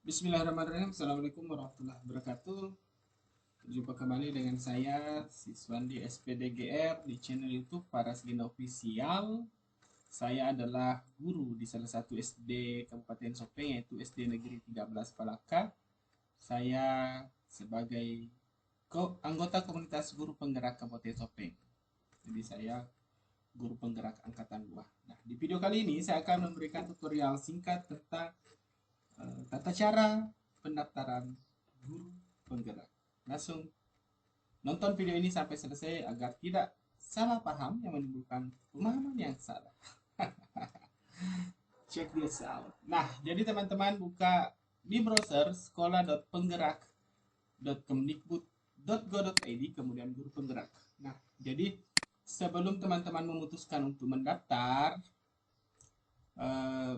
Bismillahirrahmanirrahim. Assalamualaikum warahmatullahi wabarakatuh. Berjumpa kembali dengan saya, Siswandi SPDGR di channel YouTube Paras Gina Official. Saya adalah guru di salah satu SD Kabupaten Sopeng, yaitu SD Negeri 13 Palaka. Saya sebagai anggota komunitas guru penggerak Kabupaten Sopeng. Jadi saya guru penggerak angkatan 2. Nah, di video kali ini saya akan memberikan tutorial singkat tentang tata cara pendaftaran guru penggerak. Langsung nonton video ini sampai selesai agar tidak salah paham yang menimbulkan pemahaman yang salah. Check this out. Nah, jadi teman-teman buka di browser sekolah.penggerak.kemdikbud.go.id kemudian guru penggerak. Nah, jadi sebelum teman-teman memutuskan untuk mendaftar,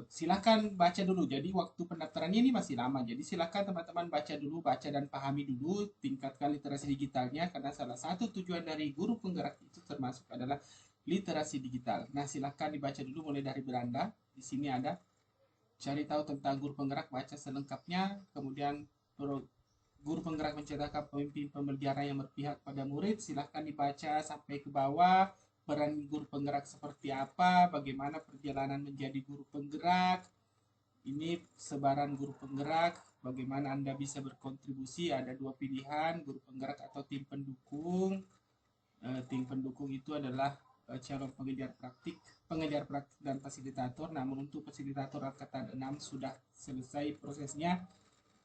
silakan baca dulu. Jadi waktu pendaftarannya ini masih lama. Jadi silakan teman-teman baca dulu, baca dan pahami dulu, tingkatkan literasi digitalnya karena salah satu tujuan dari guru penggerak itu termasuk adalah literasi digital. Nah, silakan dibaca dulu mulai dari beranda. Di sini ada cari tahu tentang guru penggerak, baca selengkapnya. Kemudian guru penggerak mencetakkan pemimpin pembelajaran yang berpihak pada murid. Silahkan dibaca sampai ke bawah. Peran guru penggerak seperti apa, bagaimana perjalanan menjadi guru penggerak, ini sebaran guru penggerak, bagaimana Anda bisa berkontribusi, ada dua pilihan, guru penggerak atau tim pendukung. Tim pendukung itu adalah calon pengejar praktik dan fasilitator, namun untuk fasilitator angkatan 6 sudah selesai prosesnya,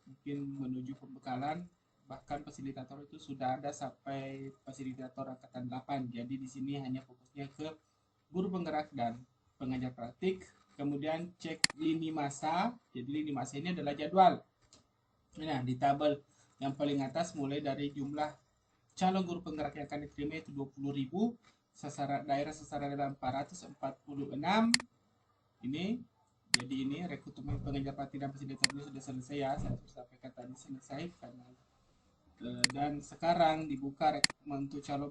mungkin menuju pembekalan. Bahkan fasilitator itu sudah ada sampai fasilitator angkatan 8. Jadi di sini hanya fokusnya ke guru penggerak dan pengajar praktik. Kemudian cek lini masa. Jadi lini masa ini adalah jadwal. Nah, di tabel yang paling atas mulai dari jumlah calon guru penggerak yang akan diterima itu 20.000, sasaran daerah sasaran adalah 446. Ini jadi ini rekrutmen pengajar praktik dan fasilitator ini sudah selesai ya, saya sudah sampaikan tadi selesai karena dan sekarang dibuka rekrutmen untuk calon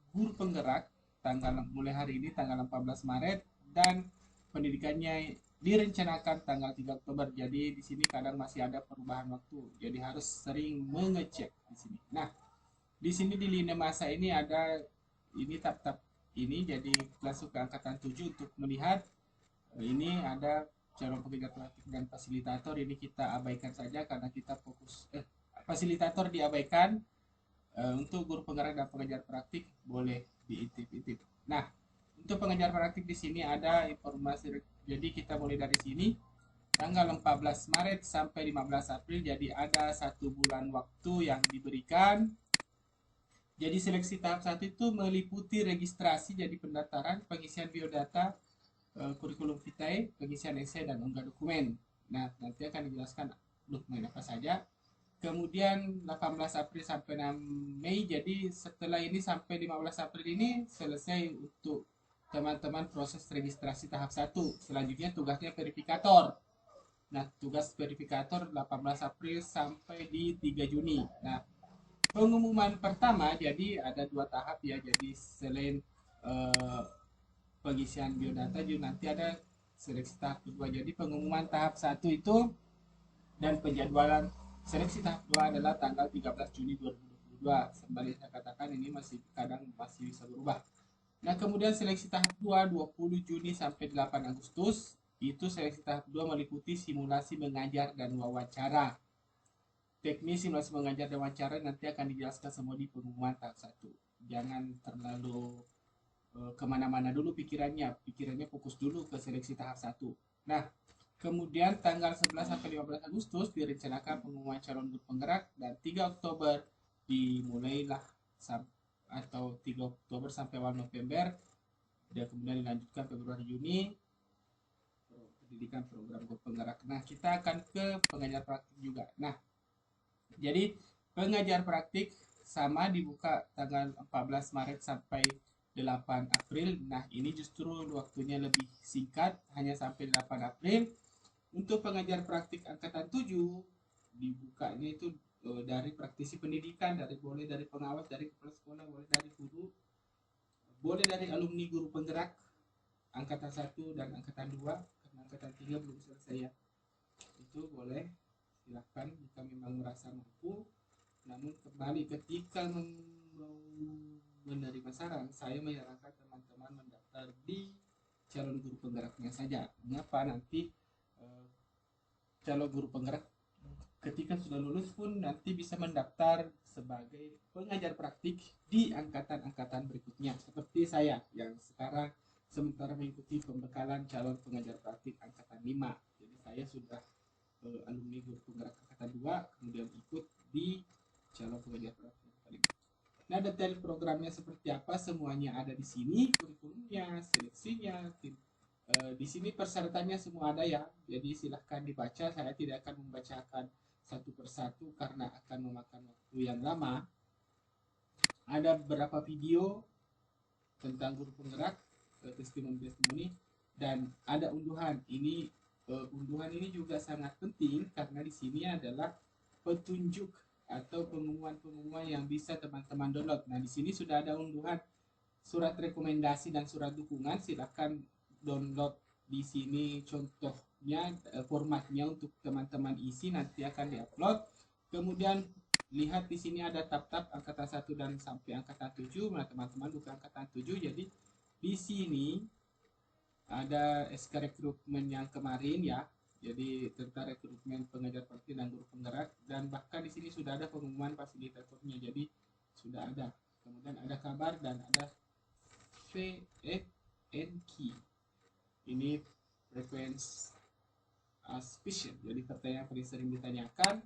guru penggerak tanggal mulai hari ini tanggal 14 Maret dan pendidikannya direncanakan tanggal 3 Oktober. Jadi di sini kadang masih ada perubahan waktu. Jadi harus sering mengecek di sini. Nah, di sini di lini masa ini ada ini tab-tab ini, jadi masuk ke angkatan 7 untuk melihat ini ada calon pengajar praktik dan fasilitator. Ini kita abaikan saja karena kita fokus fasilitator diabaikan. Untuk guru penggerak dan pengajar praktik boleh diintip-intip. Nah, untuk pengajar praktik di sini ada informasi. Jadi kita mulai dari sini tanggal 14 Maret sampai 15 April. Jadi ada 1 bulan waktu yang diberikan. Jadi seleksi tahap 1 itu meliputi registrasi, jadi pendaftaran, pengisian biodata, kurikulum vitae, pengisian esai dan unggah dokumen. Nah, nanti akan dijelaskan dokumen apa saja. Kemudian 18 April sampai 6 Mei. Jadi setelah ini sampai 15 April ini selesai untuk teman-teman proses registrasi tahap 1. Selanjutnya tugasnya verifikator. Nah, tugas verifikator 18 April sampai di 3 Juni. Nah, pengumuman pertama jadi ada 2 tahap ya. Jadi selain eh, pengisian biodata juga nanti ada seleksi tahap kedua. Jadi pengumuman tahap 1 itu dan penjadwalan seleksi tahap 2 adalah tanggal 13 Juni 2022. Kembali saya katakan ini masih kadang masih bisa berubah. Nah, kemudian seleksi tahap 2 20 Juni sampai 8 Agustus. Itu seleksi tahap 2 meliputi simulasi mengajar dan wawancara. Teknis simulasi mengajar dan wawancara nanti akan dijelaskan semua di pengumuman tahap 1. Jangan terlalu kemana-mana dulu pikirannya. Pikirannya fokus dulu ke seleksi tahap 1. Nah, kemudian tanggal 11 sampai 15 Agustus direncanakan pengumuman calon guru penggerak dan 3 Oktober dimulailah atau 3 Oktober sampai awal November dan kemudian dilanjutkan Februari Juni pendidikan program guru penggerak. Nah, kita akan ke pengajar praktik juga. Nah, jadi pengajar praktik sama dibuka tanggal 14 Maret sampai 8 April. Nah, ini justru waktunya lebih singkat, hanya sampai 8 April. Untuk pengajar praktik angkatan 7 dibukanya itu dari praktisi pendidikan, boleh dari pengawas, dari kepala sekolah, boleh dari guru, boleh dari alumni guru penggerak angkatan 1 dan angkatan 2 karena angkatan 3 belum selesai ya. Itu boleh. silahkan jika memang merasa mampu. Namun kembali ketika mau menerima saran, saya menyarankan teman-teman mendaftar di calon guru penggeraknya saja. Mengapa? Nanti calon guru penggerak ketika sudah lulus pun nanti bisa mendaftar sebagai pengajar praktik di angkatan-angkatan berikutnya. Seperti saya yang sekarang sementara mengikuti pembekalan calon pengajar praktik angkatan 5. Jadi saya sudah alumni guru penggerak angkatan 2, kemudian ikut di calon pengajar praktik angkatan 5. Nah, detail programnya seperti apa semuanya ada di sini, kurikulumnya, seleksinya, di sini persyaratannya semua ada ya. Jadi silahkan dibaca. Saya tidak akan membacakan satu persatu karena akan memakan waktu yang lama. Ada beberapa video tentang guru penggerak, testimoni-testimoni, dan ada unduhan. Unduhan ini juga sangat penting karena di sini adalah petunjuk atau pengumuman-pengumuman yang bisa teman-teman download. Nah, di sini sudah ada unduhan surat rekomendasi dan surat dukungan. Silahkan download di sini contohnya, formatnya untuk teman-teman isi, nanti akan diupload. Kemudian lihat di sini ada tab-tab angkatan 1 dan sampai angkatan 7. Nah, teman-teman bukan angkatan 7, jadi di sini ada SK rekrutmen yang kemarin ya. Jadi tentang rekrutmen pengajar praktik dan guru penggerak, dan bahkan di sini sudah ada pengumuman fasilitatornya. Jadi sudah ada. Kemudian ada kabar dan ada VFNQ. Ini frequency suspicion. Jadi pertanyaan yang paling sering ditanyakan.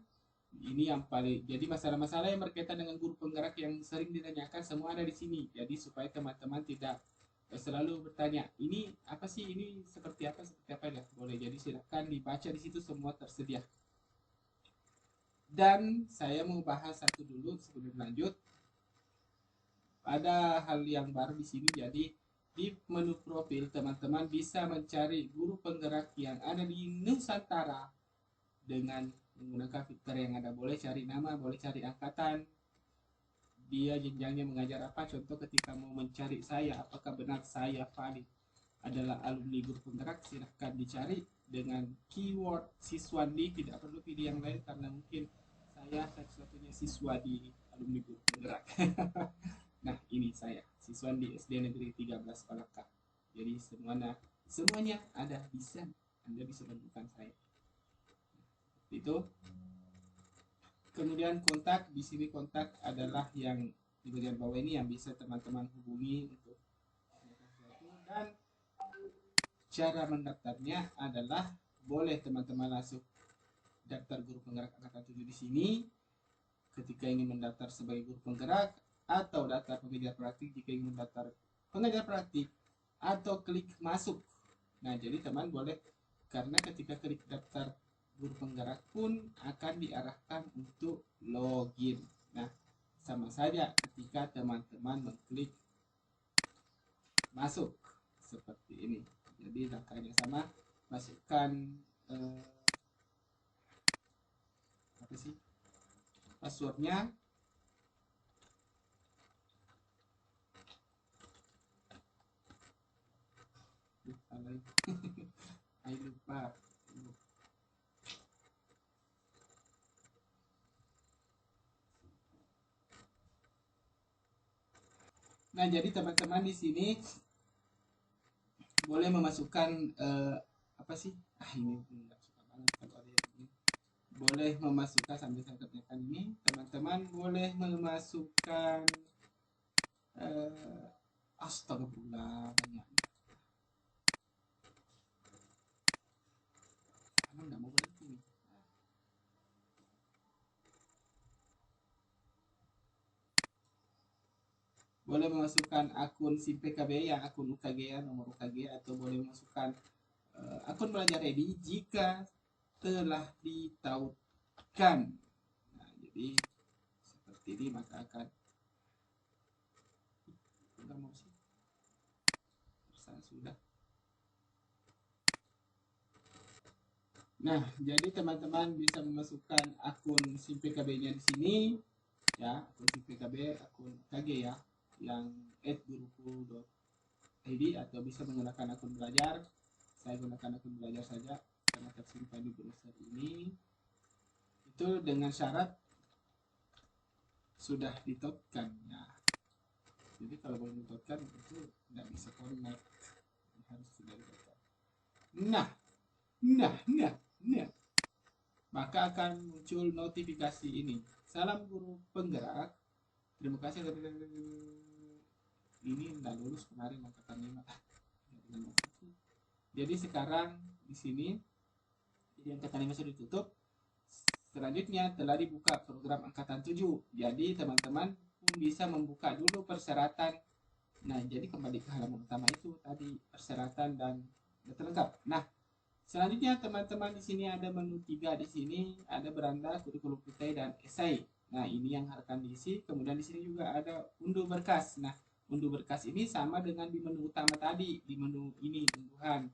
Ini yang paling, jadi masalah-masalah yang berkaitan dengan guru penggerak yang sering ditanyakan semua ada di sini. Jadi supaya teman-teman tidak selalu bertanya, ini apa sih, ini seperti apa ya, boleh. Jadi silahkan dibaca, di situ semua tersedia. Dan saya mau bahas satu dulu sebelum lanjut. Ada hal yang baru di sini. Jadi di menu profil teman-teman bisa mencari guru penggerak yang ada di Nusantara dengan menggunakan fitur yang ada. Boleh cari nama, boleh cari angkatan, dia jenjangnya mengajar apa. Contoh ketika mau mencari saya, apakah benar saya Fadil adalah alumni guru penggerak, silahkan dicari dengan keyword Siswandi. Tidak perlu pilih yang lain karena mungkin saya satu-satunya siswa di alumni guru penggerak. Nah, ini saya, Siswandi SD Negeri 13 Palaka. Jadi semuanya ada di sana. Anda bisa menemukan saya. Itu. Kemudian kontak, di sini kontak adalah yang di bagian bawah ini yang bisa teman-teman hubungi untuk sesuatu. Dan cara mendaftarnya adalah boleh teman-teman langsung daftar guru penggerak angkatan 7 di sini ketika ingin mendaftar sebagai guru penggerak, atau daftar pengajar praktik jika ingin mendaftar pengajar praktik, atau klik masuk. Nah, jadi teman boleh, karena ketika klik daftar guru penggerak pun akan diarahkan untuk login. Nah, sama saja ketika teman-teman mengklik masuk seperti ini. Jadi langkahnya sama, masukkan apa sih, passwordnya. Lupa. Nah, jadi teman-teman di sini boleh memasukkan apa sih? Ini enggak suka banget kalau ada yang ini. Boleh memasukkan, sambil saya kerjakan ini, teman-teman boleh memasukkan astagfirullah, banyak. Karena enggak mau berhenti nih. Boleh memasukkan akun SIM PKB, yang akun UKG ya, nomor UKG, atau boleh memasukkan akun belajar ready jika telah ditautkan. Nah, jadi seperti ini maka akan sudah mau sih sudah. Nah, jadi teman-teman bisa memasukkan akun SIM PKB-nya di sini ya, akun SIM PKB, akun UKG ya, yang @guruku.id, atau bisa menggunakan akun belajar. Saya gunakan akun belajar saja karena tersimpan di browser ini. Itu dengan syarat sudah ditotkan. Nah, jadi kalau belum ditotkan itu tidak bisa connect, harus sudah ditotkan. Nah, nah, nah, nah, maka akan muncul notifikasi ini. Salam guru penggerak. Terima kasih. Ini tidak lulus kemarin angkatan 5. Jadi sekarang di sini jadi angkatan 5 sudah ditutup. Selanjutnya telah dibuka program angkatan 7. Jadi teman-teman pun bisa membuka dulu persyaratan. Nah, jadi kembali ke halaman utama itu tadi persyaratan dan data lengkap. Nah, selanjutnya teman-teman di sini ada menu 3 di sini ada beranda, kurikulum vitae dan esai. Nah, ini yang akan diisi. Kemudian di sini juga ada unduh berkas. Nah, unduh berkas ini sama dengan di menu utama tadi, di menu ini unduhan.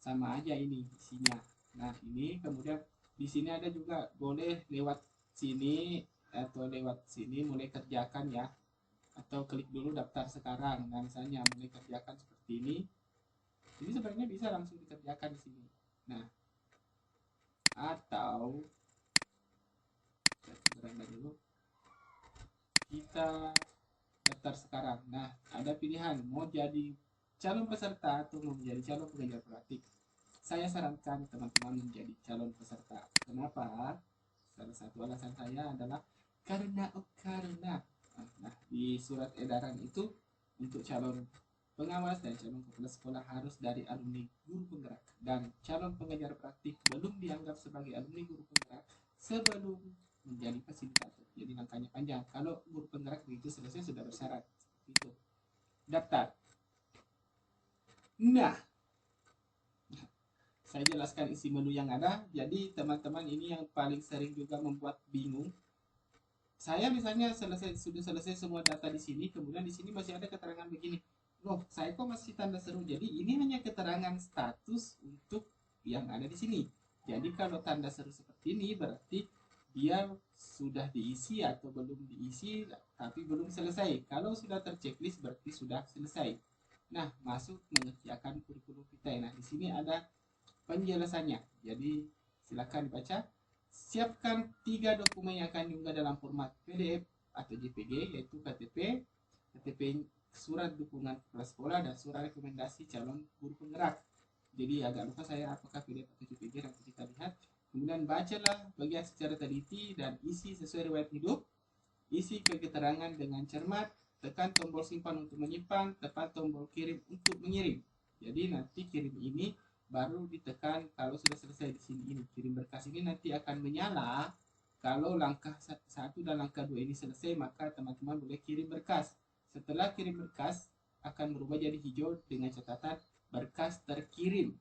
Sama aja ini isinya. Nah, ini kemudian di sini ada juga boleh lewat sini atau lewat sini mulai kerjakan ya. Atau klik dulu daftar sekarang. Nah, misalnya mulai kerjakan seperti ini. Ini sebenarnya bisa langsung dikerjakan di sini. Nah, atau beranda dulu kita daftar sekarang. Nah, ada pilihan mau jadi calon peserta atau mau menjadi calon pengajar praktik. Saya sarankan teman-teman menjadi calon peserta. Kenapa? Salah satu alasan saya adalah karena nah, di surat edaran itu untuk calon pengawas dan calon kepala sekolah harus dari alumni guru penggerak, dan calon pengajar praktik belum dianggap sebagai alumni guru penggerak sebelum menjadi fasilitator. Jadi langkahnya panjang. Kalau guru penggerak begitu selesai sudah bersyarat itu daftar. Nah, saya jelaskan isi menu yang ada. Jadi teman-teman ini yang paling sering juga membuat bingung. Saya misalnya sudah selesai semua data di sini, kemudian di sini masih ada keterangan begini. Loh, saya kok masih tanda seru. Jadi ini hanya keterangan status untuk yang ada di sini. Jadi kalau tanda seru seperti ini berarti dia sudah diisi atau belum diisi tapi belum selesai. Kalau sudah terchecklist berarti sudah selesai. Nah, masuk mengerjakan kurikulum vitae. Nah, di sini ada penjelasannya. Jadi silakan dibaca. Siapkan 3 dokumen yang akan diunggah dalam format PDF atau JPG, yaitu KTP, KTP surat dukungan kepala sekolah, dan surat rekomendasi calon guru penggerak. Jadi agak lupa saya apakah PDF atau JPG, nanti kita lihat. Kemudian bacalah bagian secara teliti dan isi sesuai riwayat hidup. Isi keterangan dengan cermat, tekan tombol simpan untuk menyimpan, tekan tombol kirim untuk mengirim. Jadi nanti kirim ini baru ditekan kalau sudah selesai di sini. Ini kirim berkas ini nanti akan menyala kalau langkah 1 dan langkah 2 ini selesai, maka teman-teman boleh kirim berkas. Setelah kirim berkas akan berubah jadi hijau dengan catatan berkas terkirim.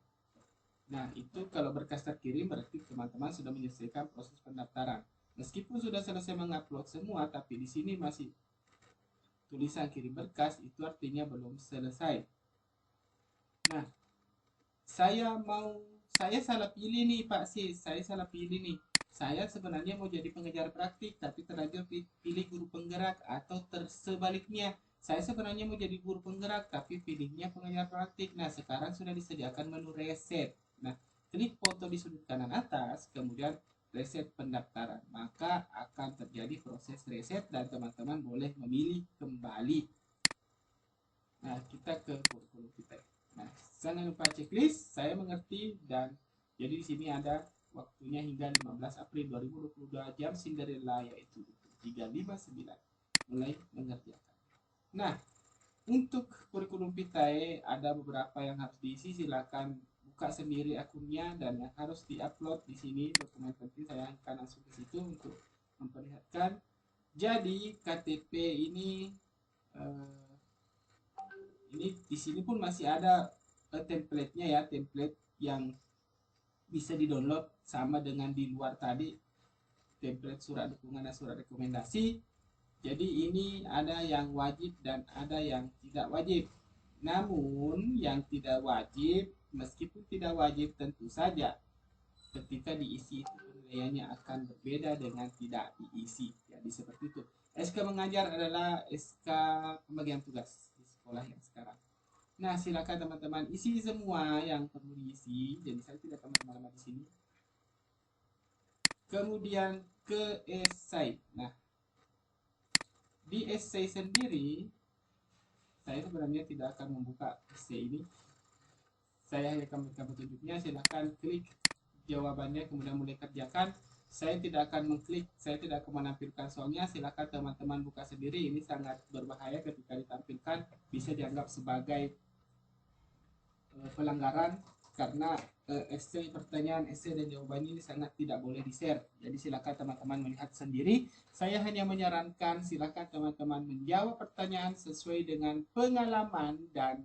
Nah, itu kalau berkas terkirim berarti teman-teman sudah menyelesaikan proses pendaftaran. Meskipun sudah selesai mengupload semua, tapi di sini masih tulisan kirim berkas, itu artinya belum selesai. Nah, saya salah pilih nih Pak Sis, saya salah pilih nih. Saya sebenarnya mau jadi pengajar praktik tapi terlanjur pilih guru penggerak, atau tersebaliknya. Saya sebenarnya mau jadi guru penggerak tapi pilihnya pengajar praktik. Nah, sekarang sudah disediakan menu reset. Nah, klik foto di sudut kanan atas, kemudian reset pendaftaran. Maka akan terjadi proses reset dan teman-teman boleh memilih kembali. Nah, kita ke kurikulum kita. Nah, jangan lupa checklist, saya mengerti, dan jadi di sini ada waktunya hingga 15 April 2022 jam Cinderella yaitu 3:59 mulai mengerjakan. Nah, untuk kurikulum vitae ada beberapa yang harus diisi, silakan buka sendiri akunnya, dan yang harus diupload di sini dokumen penting saya akan langsung ke situ untuk memperlihatkan. Jadi KTP ini di sini pun masih ada template-nya ya, template yang bisa di-download sama dengan di luar tadi, template surat dukungan dan surat rekomendasi. Jadi ini ada yang wajib dan ada yang tidak wajib. Namun yang tidak wajib, meskipun tidak wajib, tentu saja ketika diisi itu penilaiannya akan berbeda dengan tidak diisi. Jadi seperti itu. SK mengajar adalah SK pembagian tugas di sekolah yang sekarang. Nah, silakan teman-teman isi semua yang perlu diisi. Jadi saya tidak teman-teman di sini. kemudian ke esai. Nah, di esai sendiri saya sebenarnya tidak akan membuka esai ini. Saya hanya akan memberikan petunjuknya. Silahkan klik jawabannya kemudian mulai kerjakan. Saya tidak akan mengklik, saya tidak akan menampilkan soalnya. Silakan teman-teman buka sendiri. Ini sangat berbahaya ketika ditampilkan, bisa dianggap sebagai pelanggaran karena essay pertanyaan, essay dan jawabannya ini sangat tidak boleh di-share. Jadi silakan teman-teman melihat sendiri. Saya hanya menyarankan silakan teman-teman menjawab pertanyaan sesuai dengan pengalaman dan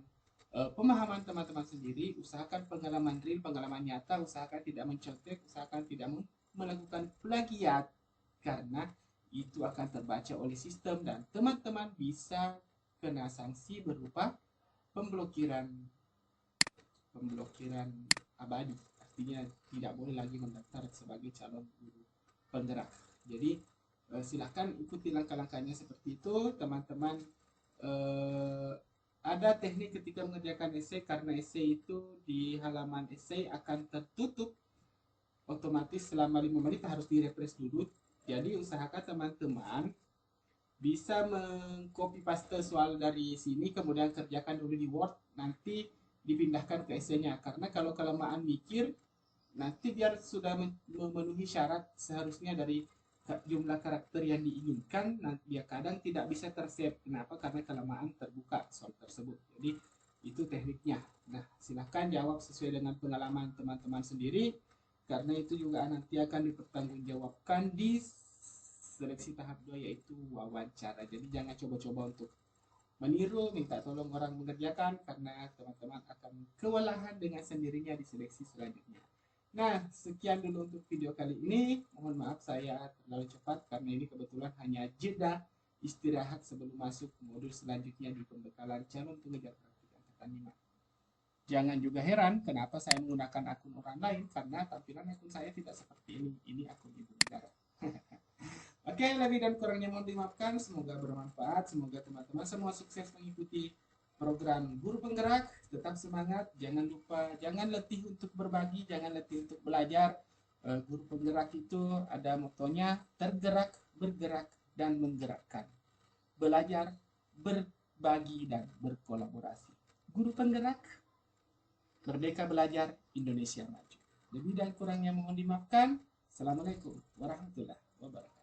pemahaman teman-teman sendiri. Usahakan pengalaman real, pengalaman nyata, usahakan tidak mencontek, usahakan tidak melakukan plagiat karena itu akan terbaca oleh sistem dan teman-teman bisa kena sanksi berupa pemblokiran abadi, artinya tidak boleh lagi mendaftar sebagai calon guru penggerak. Jadi silahkan ikuti langkah-langkahnya seperti itu teman-teman. Ada teknik ketika mengerjakan esai, karena esai itu di halaman esai akan tertutup otomatis selama 5 menit, harus direfresh dulu. Jadi usahakan teman-teman bisa mengcopy paste soal dari sini kemudian kerjakan dulu di Word, nanti dipindahkan ke esainya. Karena kalau kelamaan mikir, nanti biar sudah memenuhi syarat seharusnya dari jumlah karakter yang diinginkan, nanti dia kadang tidak bisa tersave. Kenapa? Karena kelamaan terbuka soal tersebut. Jadi itu tekniknya. Nah, silahkan jawab sesuai dengan pengalaman teman-teman sendiri, karena itu juga nanti akan dipertanggungjawabkan di seleksi tahap 2, yaitu wawancara. Jadi jangan coba-coba untuk meniru, minta tolong orang mengerjakan, karena teman-teman akan kewalahan dengan sendirinya di seleksi selanjutnya. Nah, sekian dulu untuk video kali ini. Mohon maaf saya terlalu cepat karena ini kebetulan hanya jeda istirahat sebelum masuk modul selanjutnya di pembekalan calon pengejar praktik angkatan 5. Jangan juga heran kenapa saya menggunakan akun orang lain, karena tampilan akun saya tidak seperti ini. Ini akun ibu negara. Oke, lebih dan kurangnya mohon dimaafkan. Semoga bermanfaat. Semoga teman-teman semua sukses mengikuti program Guru Penggerak. Tetap semangat. Jangan lupa, jangan letih untuk berbagi, jangan letih untuk belajar. Guru Penggerak itu ada motonya tergerak, bergerak, dan menggerakkan. Belajar, berbagi, dan berkolaborasi. Guru Penggerak, Merdeka Belajar, Indonesia Maju. Lebih dan kurangnya mohon dimaafkan. Assalamualaikum warahmatullahi wabarakatuh.